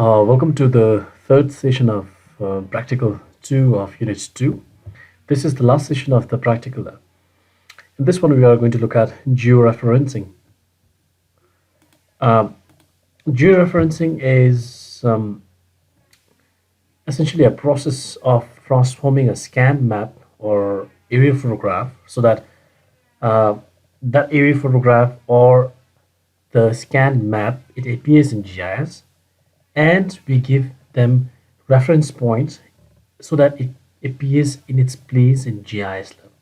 Welcome to the third session of Practical 2 of Unit 2. This is the last session of the practical. In this one, we are going to look at georeferencing. Um, Georeferencing is essentially a process of transforming a scanned map or area photograph so that uh, that area photograph or the scanned map it appears in GIS, and we give them reference points so that it appears in its place in GIS lab.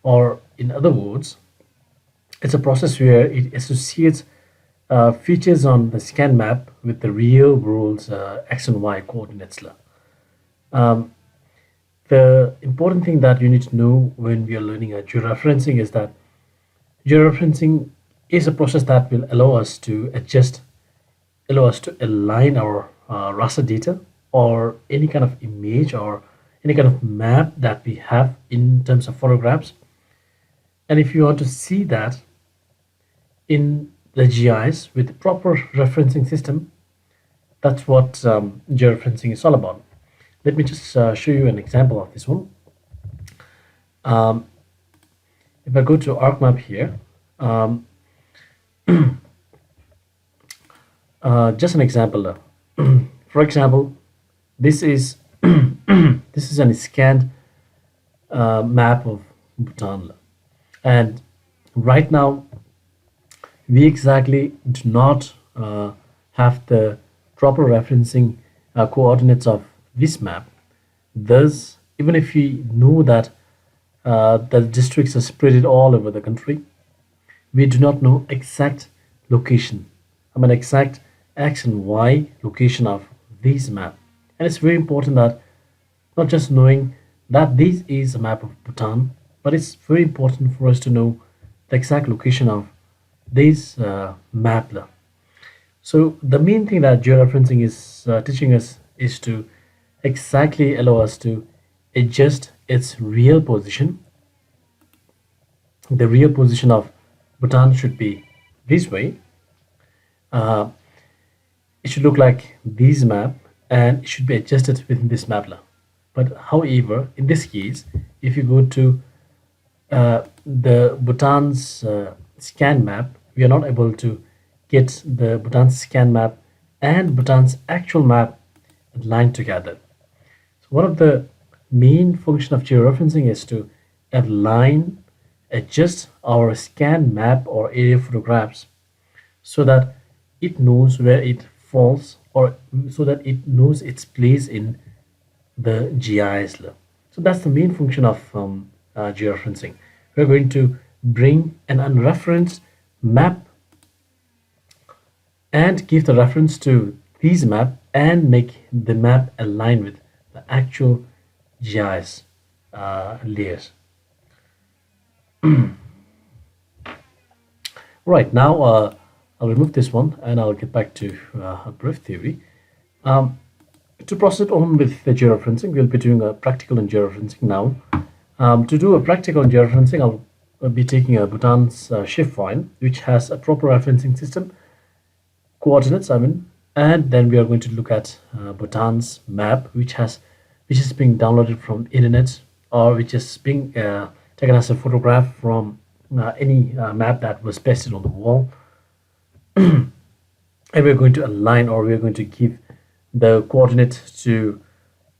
Or in other words, it's a process where it associates features on the scan map with the real world's x and y coordinates lab. Um, the important thing that you need to know when we are learning a georeferencing is that georeferencing is a process that will allow us to align our raster data or any kind of image or any kind of map that we have in terms of photographs. And if you want to see that in the GIS with the proper referencing system, that's what georeferencing is all about. Let me just show you an example of this one. Um, if I go to ArcMap here, um, just an example. For example, this is this is an scanned map of Bhutan, and right now we exactly do not have the proper referencing coordinates of this map. Thus, even if we know that the districts are spread all over the country, we do not know exact location. I mean exact x and y location of this map. And it's very important that not just knowing that this is a map of Bhutan, but it's very important for us to know the exact location of this map. So the main thing that georeferencing is teaching us is to exactly allow us to adjust its real position. The real position of Bhutan should be this way. Uh, it should look like this map and it should be adjusted within this map. But however, in this case, if you go to the Bhutan's scan map, we are not able to get the Bhutan's scan map and Bhutan's actual map aligned together. So one of the main function of georeferencing is to align, adjust our scan map or area photographs so that it knows where it falls or so that it knows its place in the GIS layer. So that's the main function of georeferencing. We're going to bring an unreferenced map and give the reference to this map and make the map align with the actual GIS layers. Right now, I'll remove this one and I'll get back to a brief theory. To proceed on with the georeferencing, we'll be doing a practical in georeferencing now. To do a practical in georeferencing, I'll be taking a Bhutan's shift file, which has a proper referencing system, coordinates, and then we are going to look at Bhutan's map, which is being downloaded from internet or which is being taken as a photograph from any map that was pasted on the wall. And we're going to align or we're going to give the coordinate to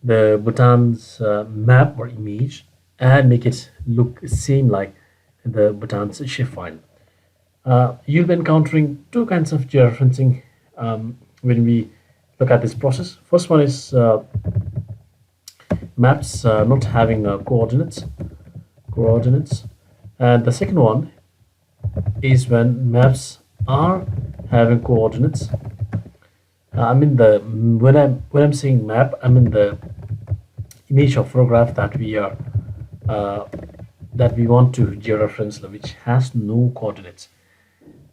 the Bhutan's map or image and make it look same like the Bhutan's shift file. You'll be encountering two kinds of georeferencing when we look at this process. First one is maps not having coordinates, and the second one is when maps are having coordinates. When I'm saying map, I mean the image or photograph that we are that we want to georeference, which has no coordinates.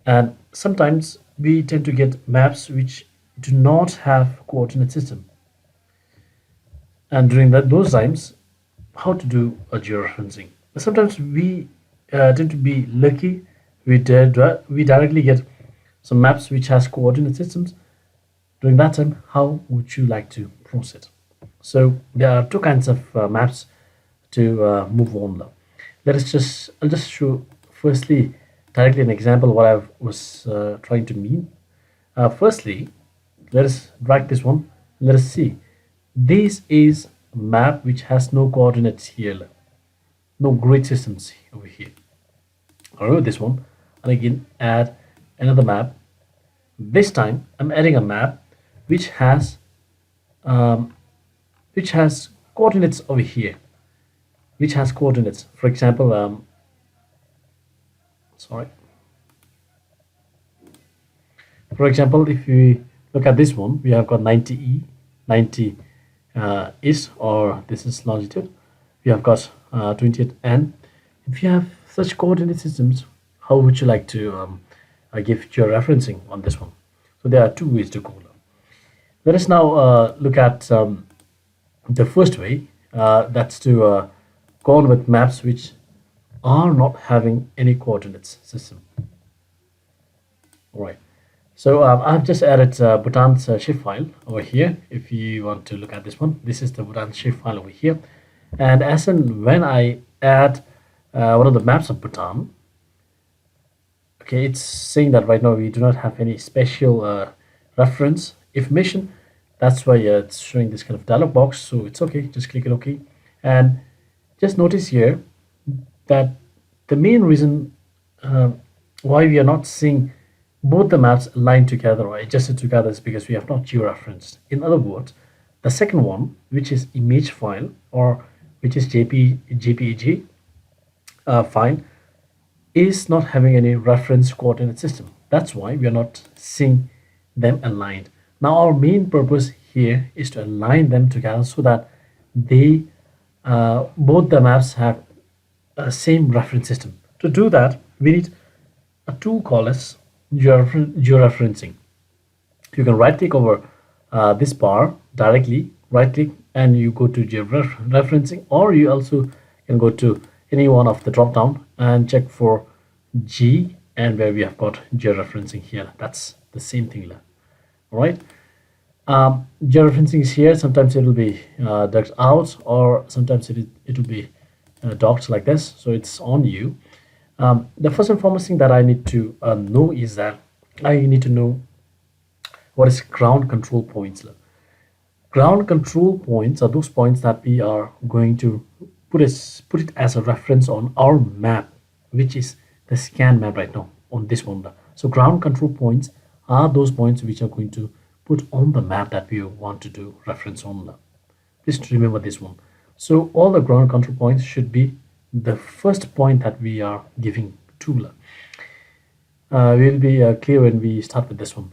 And sometimes we tend to get maps which do not have coordinate system. And during those times, how to do a georeferencing? Sometimes we tend to be lucky. We directly get some maps which has coordinate systems, During that time, how would you like to proceed? So there are two kinds of maps to move on now. I'll just show firstly directly an example what I was trying to mean. Firstly, let us drag this one. Let us see. This is a map which has no coordinates here, no grid systems over here. I'll remove this one and again add another map. This time I'm adding a map which has um, coordinates over here, which has coordinates. For example, sorry. For example, if we look at this one, we have got 90e, 90 east, or this is longitude. We have got 28 n. If you have such coordinate systems, how would you like to give georeferencing on this one? So there are two ways to go. Let us now look at the first way. That's to go on with maps which are not having any coordinates system. All right. So I've just added Bhutan's shape file over here. If you want to look at this one, this is the Bhutan shape file over here. And as and when I add one of the maps of Bhutan, okay, it's saying that right now we do not have any special reference information. That's why it's showing this kind of dialog box. So it's okay. Just click it OK. And just notice here that the main reason why we are not seeing both the maps aligned together or adjusted together is because we have not georeferenced. In other words, the second one, which is image file or which is JPEG file, is not having any reference coordinate system. That's why we are not seeing them aligned. Now our main purpose here is to align them together so that they both the maps have a same reference system. To do that, we need a tool called as georeferencing. You can right click over this bar directly, right click, and you go to georeferencing, or you also can go to any one of the drop down and check for G, and where we have got georeferencing here. That's the same thing. All right. Georeferencing is here. Sometimes it will be ducked out, or sometimes it will be docked like this. So it's on you. The first and foremost thing that I need to know is that I need to know what is ground control points. Ground control points are those points that we are going to put it as a reference on our map, which is the scan map right now on this one. So ground control points are those points which are going to put on the map that we want to do reference on. Please remember this one. So all the ground control points should be the first point that we are giving to. We'll be clear when we start with this one.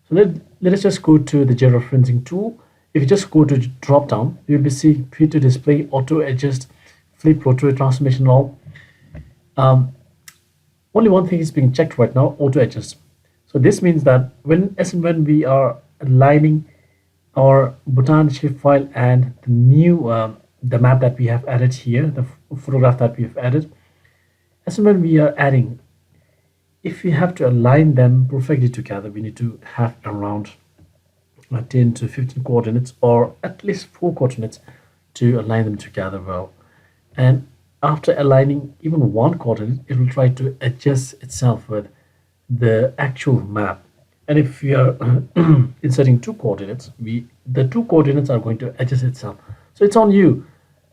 So let us just go to the georeferencing tool. If you just go to drop down, you'll be see fit to display, auto adjust, flip, rotate, transformation, all. Only one thing is being checked right now, auto adjust. So this means that when we are aligning our Bhutan shape file and the new the map that we have added here, the photograph that we have added, as and when we are adding, if we have to align them perfectly together, we need to have around 10 to 15 coordinates, or at least 4 coordinates, to align them together well. And after aligning even one coordinate, it will try to adjust itself with the actual map. And if we are inserting 2 coordinates, the 2 coordinates are going to adjust itself. So it's on you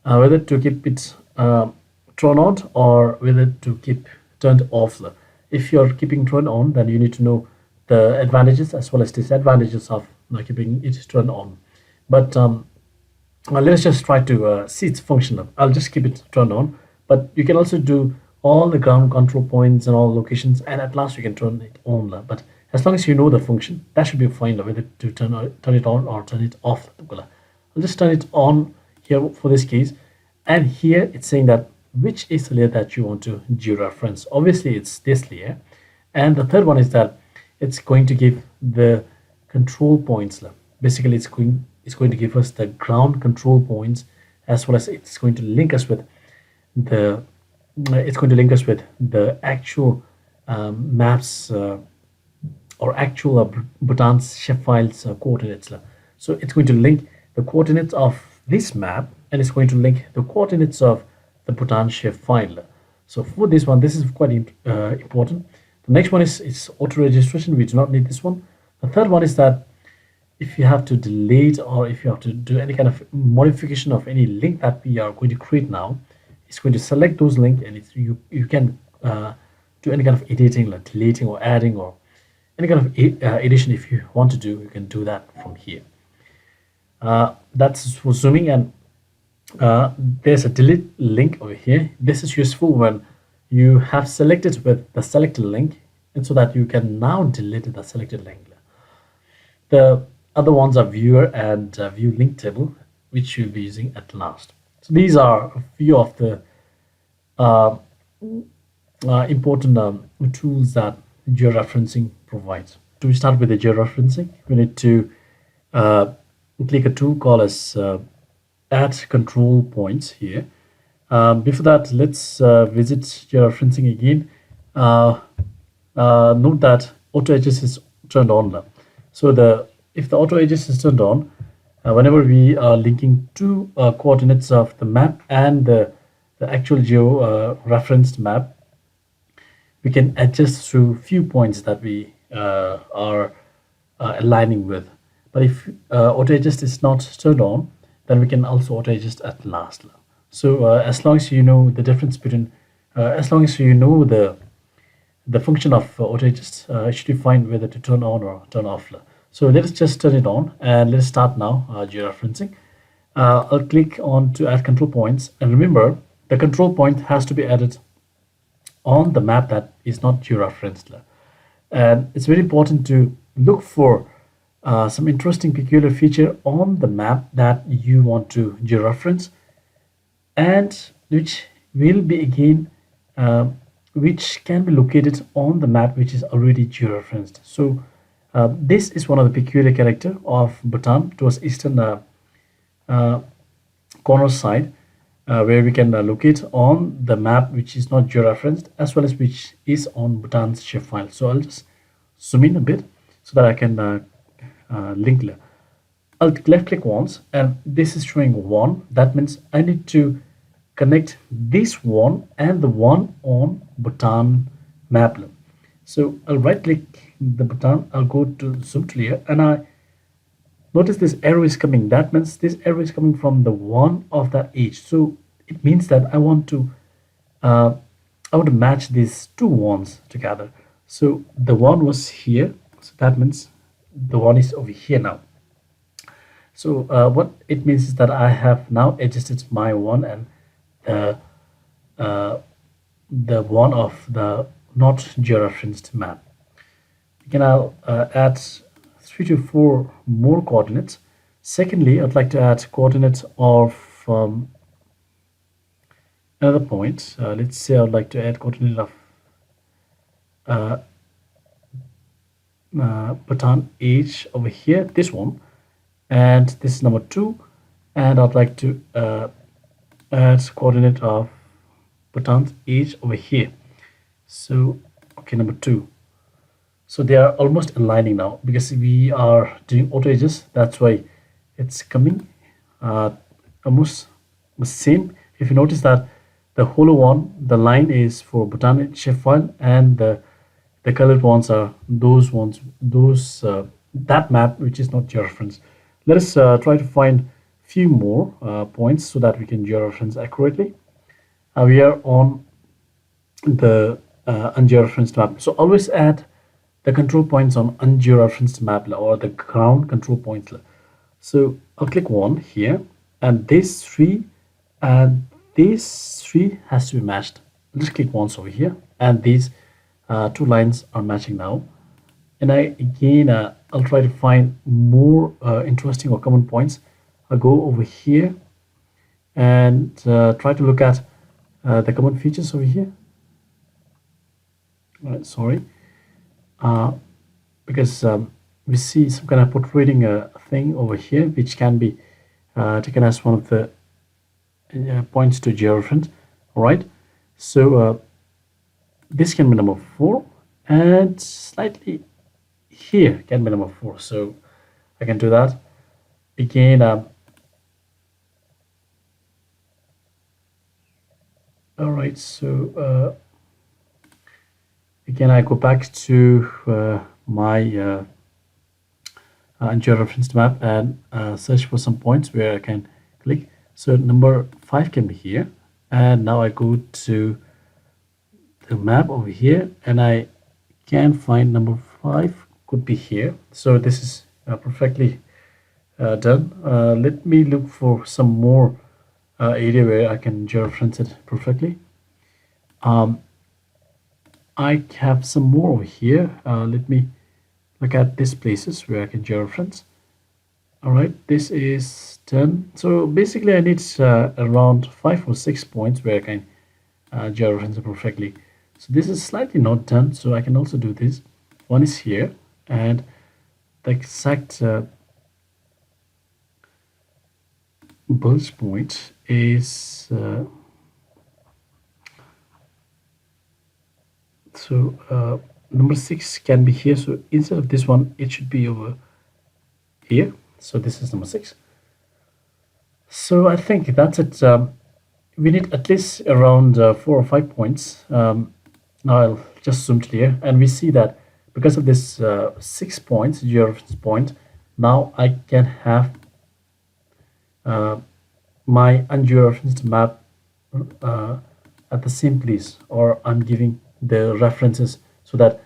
whether to keep it turned on or whether to keep turned off. If you're keeping turned on, then you need to know the advantages as well as disadvantages of keeping it turned on. But let's just try to see its function. I'll just keep it turned on, but you can also do all the ground control points and all locations, and at last you can turn it on. But as long as you know the function, that should be fine whether to turn it on or turn it off. I'll just turn it on here for this case, and here it's saying that which is the layer that you want to georeference. Obviously it's this layer, and the third one is that it's going to give the control points. Basically it's going to give us the ground control points, as well as it's going to link us with the actual maps or actual Bhutan's shapefile's coordinates. So it's going to link the coordinates of this map, and it's going to link the coordinates of the Bhutan shapefile. So for this one, this is quite important. The next one is auto registration. We do not need this one. The third one is that if you have to delete or if you have to do any kind of modification of any link that we are going to create now, it's going to select those links, and you can do any kind of editing, like deleting or adding or any kind of edition. If you want to do, you can do that from here. That's for zooming, and there's a delete link over here. This is useful when you have selected with the selected link, and so that you can now delete the selected link. The other ones are viewer and view link table, which you'll be using at last. So these are a few of the uh, important tools that georeferencing provides. To start with the georeferencing, we need to uh, click a tool called as add control points here. Before that, let's visit georeferencing again. Note that auto edges is turned on now. So if the auto edges is turned on, whenever we are linking two coordinates of the map and the actual geo referenced map, we can adjust through few points that we are aligning with. But if auto adjust is not turned on, then we can also auto adjust at last. So as long as you know the difference between, as long as you know the function of auto adjust, it should be fine whether to turn on or turn off. So let us just turn it on, and let's start now georeferencing. I'll click on to add control points, and remember the control point has to be added on the map that is not georeferenced. And it's very important to look for some interesting peculiar feature on the map that you want to georeference, and which will be again which can be located on the map which is already georeferenced. So this is one of the peculiar character of Bhutan towards eastern corner side, where we can locate on the map which is not georeferenced as well as which is on Bhutan's shapefile. So I'll just zoom in a bit so that I can link. I'll left click once, and this is showing one. That means I need to connect this one and the one on Bhutan map. So I'll right click the Bhutan, I'll go to zoom to layer, and I notice this arrow is coming. That means this arrow is coming from the one of that edge. So it means that I want to match these two ones together. So the one was here, so that means the one is over here now. So what it means is that I have now adjusted my one and the one of the not georeferenced map. Again, I'll add 3 to 4 more coordinates. Secondly, I'd like to add coordinates of another point. Let's say I'd like to add coordinate of Bhutan edge over here, this one, and this is number 2, and I'd like to add coordinate of Bhutan's edge over here. So okay, number 2. So they are almost aligning now because we are doing auto edges. That's why it's coming almost the same. If you notice that the hollow one, the line is for Bhutan shapefile, and the colored ones are those ones, that map which is not georeferenced. Let us try to find few more points so that we can georeference accurately. We are on the ungeoreferenced map. So always add the control points on ungeoreferenced map or the ground control points. So I'll click one here, and this 3 and this 3 has to be matched. I'll just click once over here, and these 2 lines are matching now. And I'll try to find more interesting or common points. I'll go over here and try to look at the common features over here. Sorry, because we see some kind of portraying a thing over here which can be taken as one of the points to georeference. All right, so this can be number 4, and slightly here can be number 4. So I can do that again. All right, so again I go back to my georeferenced map and search for some points where I can click. So number 5 can be here, and now I go to the map over here and I can find number 5 could be here. So this is perfectly done. Let me look for some more area where I can georeference it perfectly. I have some more over here. Let me look at these places where I can georeference. All right, this is done. So basically I need around 5 or 6 points where I can georeference it perfectly. So this is slightly not done, so I can also do this. One is here, and the exact bulge point is number 6 can be here. So instead of this one, it should be over here. So this is number 6. So I think that's it. We need at least around 4 or 5 points. Now I'll just zoom to here, and we see that because of this 6 points, georeference point, now I can have my ungeoreferenced map at the same place, or I'm giving the references so that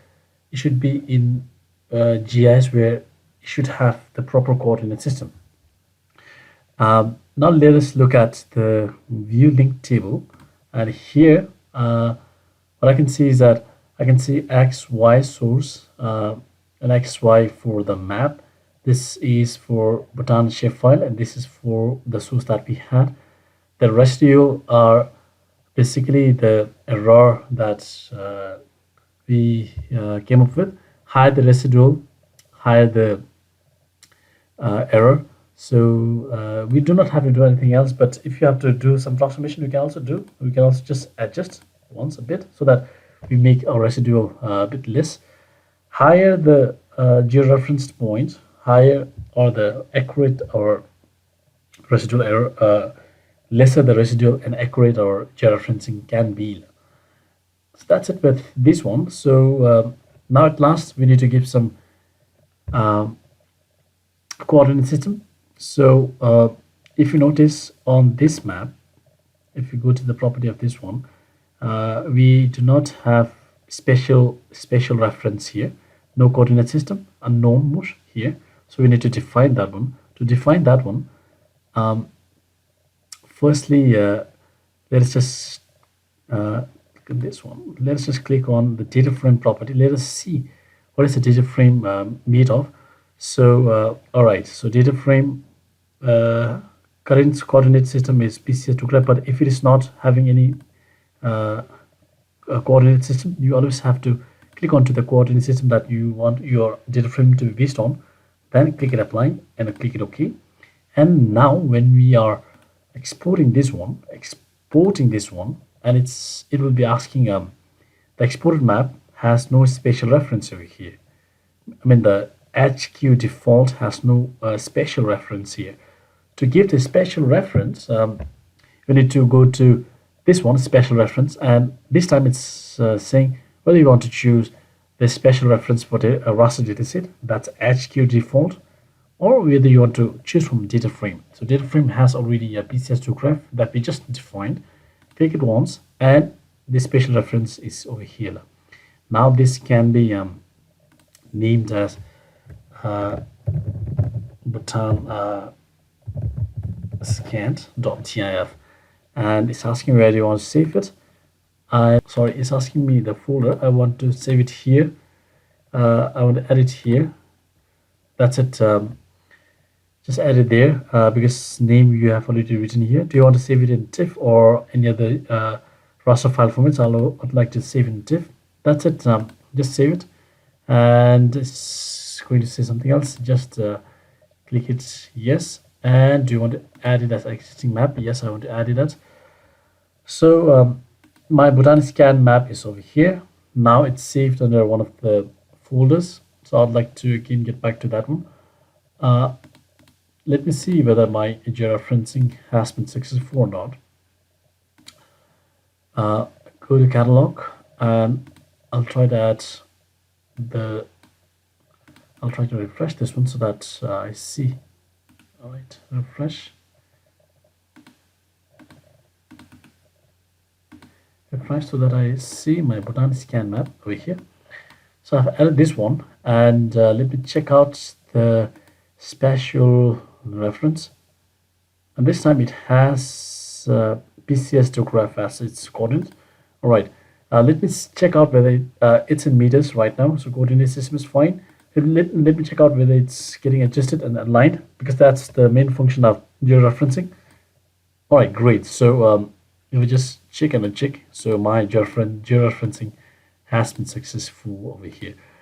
it should be in GIS where it should have the proper coordinate system. Now let us look at the view link table, and here what I can see is that I can see XY source and XY for the map. This is for Bhutan shapefile, and this is for the source that we had. The residual are basically the error that we came up with. Higher the residual, higher the error. So we do not have to do anything else, but if you have to do some approximation, we can also just adjust once a bit so that we make our residual a bit less. Higher the georeferenced point, higher or the accurate or residual error, lesser the residual and accurate or georeferencing can be. So that's it with this one. So now at last we need to give some coordinate system. So if you notice on this map, if you go to the property of this one, we do not have special reference here. No coordinate system, unknown mode here. So we need to define that one. To define that one, firstly, let's just look at this one. Let's just click on the data frame property. Let us see what is the data frame made of. So all right, so data frame current coordinate system is PCS2 but if it is not having any coordinate system, you always have to click onto the coordinate system that you want your data frame to be based on, then click it apply and click it OK. And now when we are exporting this one, and it will be asking the exported map has no special reference over here. I mean the HQ default has no special reference here. To give the special reference, we need to go to this one, special reference, and this time it's saying whether you want to choose the special reference for the raster dataset, that's HQ default, or whether you want to choose from data frame. So data frame has already a PCS2 graph that we just defined. Click it once, and the special reference is over here. Now this can be named as Bhutan scant.tif, and it's asking where do you want to save it. It's asking me the folder. I want to save it here. I want to add it here. That's it. Just add it there because name you have already written here. Do you want to save it in TIFF or any other raster file formats? I'd like to save in TIFF. That's it. Just save it, and it's going to say something else. Just click it yes. And do you want to add it as existing map? Yes, I want to add it as. So my Bhutan scan map is over here. Now it's saved under one of the folders. So I'd like to again get back to that one. Uh, Let me see whether my georeferencing has been successful or not. Uh, Go to catalog and I'll try to add the I'll try to refresh this one so that I see. All right, refresh so that I see my botanic scan map over here. So I've added this one, and let me check out the spatial reference. And this time it has PCS geograph as its coordinates. All right, let me check out whether it's in meters right now. So coordinate system is fine. Let me check out whether it's getting adjusted and aligned, because that's the main function of georeferencing. All right, great. So if we just check and uncheck, so my georeferencing has been successful over here.